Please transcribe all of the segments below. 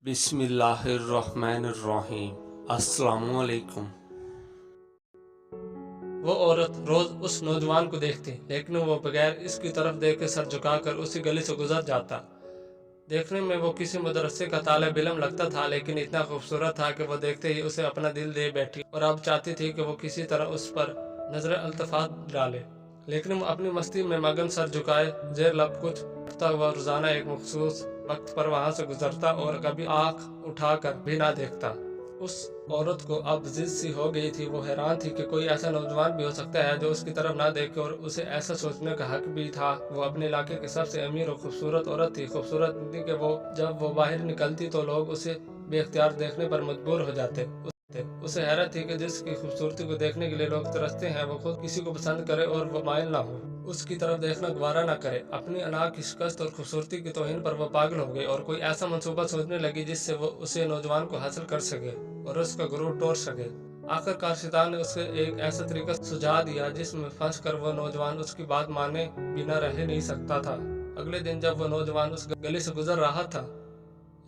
बिस्मिल्लाहिर्रहमानिर्रहीम। अस्सलामुअलैकुम। वो औरत रोज उस नौजवान को देखती, लेकिन वो बगैर इसकी तरफ देख के सर झुकाकर उसी गली से गुजर जाता। देखने में वो किसी मदरसे का तालिब इल्म लगता था, लेकिन इतना खूबसूरत था कि वो देखते ही उसे अपना दिल दे बैठी और अब चाहती थी कि वो किसी तरह उस पर नजर अल्तफात डाले। लेकिन वो अपनी मस्ती में मगन सर झुकाए जेर लब कुछ करता हुआ रोजाना एक मखसूस वक्त पर वहां से गुजरता और कभी आंख उठाकर भी ना देखता। उस औरत को अब जिद सी हो गई थी। वो हैरान थी कि कोई ऐसा नौजवान भी हो सकता है जो उसकी तरफ ना देखे, और उसे ऐसा सोचने का हक भी था। वो अपने इलाके की सबसे अमीर और खूबसूरत औरत थी, खूबसूरत इतनी कि वो जब वो बाहर निकलती तो लोग उसे बेख्तियार देखने पर मजबूर हो जाते। उसे हैरत थी कि जिसकी खूबसूरती को देखने के लिए लोग तरसते हैं, वो खुद किसी को पसंद करे और वो मायल ना हो, उसकी तरफ देखना गवारा ना करे। अपनी अना की शिकस्त और खूबसूरती की तौहीन पर वो पागल हो गई और कोई ऐसा मंसूबा सोचने लगी जिससे वो उसे नौजवान को हासिल कर सके और उसका गुरूर तोड़ सके। आखिरकार शैतान ने उसे एक ऐसा तरीका सुझा दिया जिसमें फंस कर वो नौजवान उसकी बात माने बिना रह नहीं सकता था। अगले दिन जब वो नौजवान उस गली से गुजर रहा था,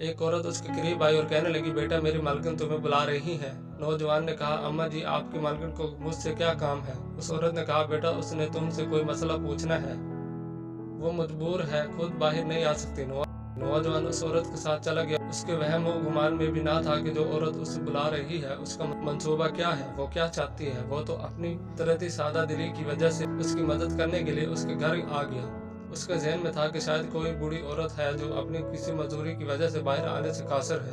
एक औरत उसके करीब आई और कहने लगी, बेटा मेरी मालकिन तुम्हें बुला रही है। नौजवान ने कहा, अम्मा जी आपकी मालकिन को मुझसे क्या काम है। उस औरत ने कहा, बेटा उसने तुमसे कोई मसला पूछना है, वो मजबूर है, खुद बाहर नहीं आ सकती। नौजवान उस औरत के साथ चला गया। उसके वहम और गुमान में भी ना था कि जो औरत उसे बुला रही है उसका मंसूबा क्या है, वो क्या चाहती है। वो तो अपनी तरती सादा दिली की वजह से उसकी मदद करने के लिए उसके घर आ गया। उसके जहन में था कि शायद कोई बूढ़ी औरत है जो अपनी किसी मजदूरी की वजह से बाहर आने से कासर है।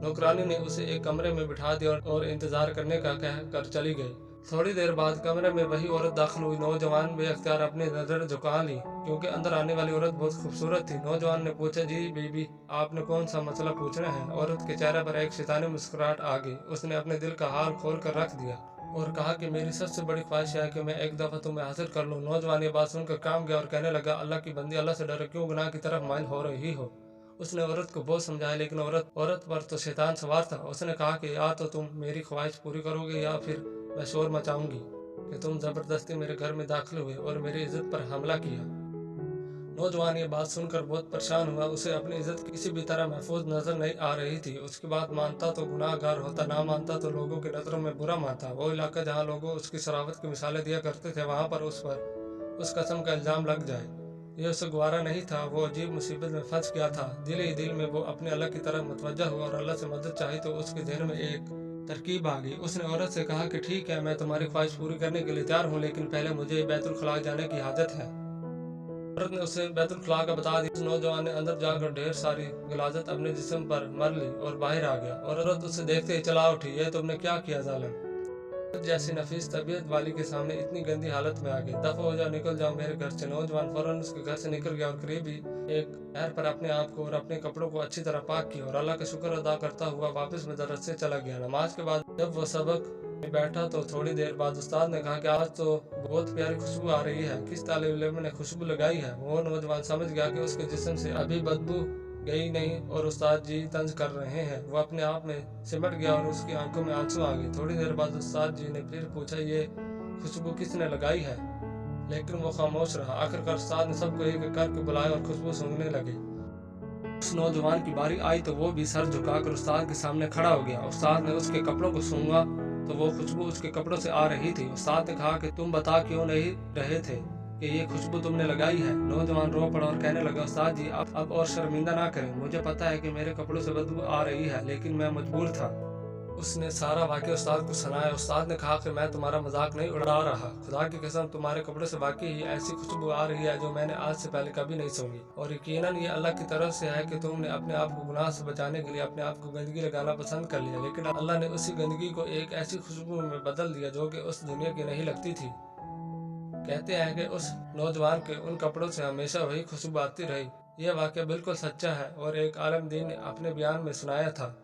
नौकरानी ने उसे एक कमरे में बिठा दिया और इंतजार करने का कह कर चली गई। थोड़ी देर बाद कमरे में वही औरत दाखिल हुई। नौजवान बेअख्तियार अपनी नजर झुका ली, क्योंकि अंदर आने वाली औरत बहुत खूबसूरत थी। नौजवान ने पूछा, जी बीबी आपने कौन सा मसला पूछना है। औरत के चेहरे पर एक शैतानी मुस्कुराहट आ गई। उसने अपने दिल का हाल खोल कर रख दिया और कहा कि मेरी सबसे बड़ी ख्वाहिश है कि मैं एक दफा तुम्हें हासिल कर लूं। नौजवान ये बात सुनकर काम गया और कहने लगा, अल्लाह की बंदी, अल्लाह से डरो, क्यों गुनाह की तरफ माइल हो रही हो। उसने औरत को बहुत समझाया, लेकिन औरत पर तो शैतान सवार था। उसने कहा कि या तो तुम मेरी ख्वाहिश पूरी करोगे या फिर मैं शोर मचाऊंगी कि तुम जबरदस्ती मेरे घर में दाखिल हुए और मेरी इज्जत पर हमला किया। नौजवान ये बात सुनकर बहुत परेशान हुआ। उसे अपनी इज्जत किसी भी तरह महफूज नजर नहीं आ रही थी। उसकी बात मानता तो गुनाहगार होता, ना मानता तो लोगों की नजरों में बुरा मानता। वो इलाका जहाँ लोगों उसकी शराफत की मिसालें दिया करते थे, वहां पर उस कसम का इल्जाम लग जाए, ये उसे गवारा नहीं था। वो अजीब मुसीबत में फंस गया था। दिल ही दिल में वो अपने अल्लाह की तरफ मुतवज्जा हुआ और अल्लाह से मदद चाही तो उसके जहन में एक तरकीब आ गई। उसने औरत से कहा कि ठीक है, मैं तुम्हारी ख्वाहिश पूरी करने के लिए तैयार हूँ, लेकिन पहले मुझे बैतुल खला जाने की हाजत है। औरत ने उसे बैतुल खला का बता दिया। उस नौजवान ने अंदर जाकर ढेर सारी गलाजत अपने जिस्म पर मर ली और बाहर आ गया। और औरत उसे देखते ही चला उठी, ये तुमने क्या किया जालिम। जैसी नफीस तबीयत वाली के सामने इतनी गंदी हालत में आ गई। दफा हो जाओ, निकल जाओ मेरे घर से। नौजवान फौरन उसके घर से निकल गया और करीब ही एक पैर पर अपने आप को और अपने कपड़ों को अच्छी तरह पाक किया और अल्लाह का शुक्र अदा करता हुआ वापस मदरसे चला गया। नमाज के बाद जब वो सबक में बैठा तो थोड़ी देर बाद उस्ताद ने कहा कि आज तो बहुत प्यारी खुशबू आ रही है, किस तालिब इल्म ने खुशबू लगाई है। वो नौजवान समझ गया कि उसके जिस्म से अभी बदबू गई नहीं और उस्ताद जी तंज कर रहे हैं। वो अपने आप में सिमट गया और उसकी आंखों में आंसू आ गए। थोड़ी देर बाद उस्ताद जी ने फिर पूछा, ये खुशबू किसने लगाई है, लेकिन वो खामोश रहा। आखिरकार उस्ताद ने सबको एक एक करके बुलाया और खुशबू सूंघने लगे। उस नौजवान की बारी आई तो वो भी सर झुकाकर उस्ताद के सामने खड़ा हो गया। उस्ताद ने उसके कपड़ों को सूंघा तो वो खुशबू उसके कपड़ों से आ रही थी। उस्ताद ने कहा कि तुम बता क्यों नहीं रहे थे कि ये खुशबू तुमने लगाई है। नौजवान रो पड़ा और कहने लगा, उस्ताद जी अब और शर्मिंदा ना करें, मुझे पता है कि मेरे कपड़ों से बदबू आ रही है, लेकिन मैं मजबूर था। उसने सारा वाकया उस्ताद को सुनाया। उस्ताद ने कहा कि मैं तुम्हारा मजाक नहीं उड़ा रहा, खुदा की कसम तुम्हारे कपड़ों से वाकई ही ऐसी खुशबू आ रही है जो मैंने आज से पहले कभी नहीं सूंघी, और यकीनन ये अल्लाह की तरफ से है कि तुमने अपने आप को गुनाह से बचाने के लिए अपने आप को गंदगी लगाना पसंद कर लिया, लेकिन अल्लाह ने उसी गंदगी को एक ऐसी खुशबू में बदल दिया जो कि उस दुनिया की नहीं लगती थी। कहते हैं कि उस नौजवान के उन कपड़ों से हमेशा वही खुशबू आती रही। यह वाकया बिल्कुल सच्चा है और एक आलम दीन ने अपने बयान में सुनाया था।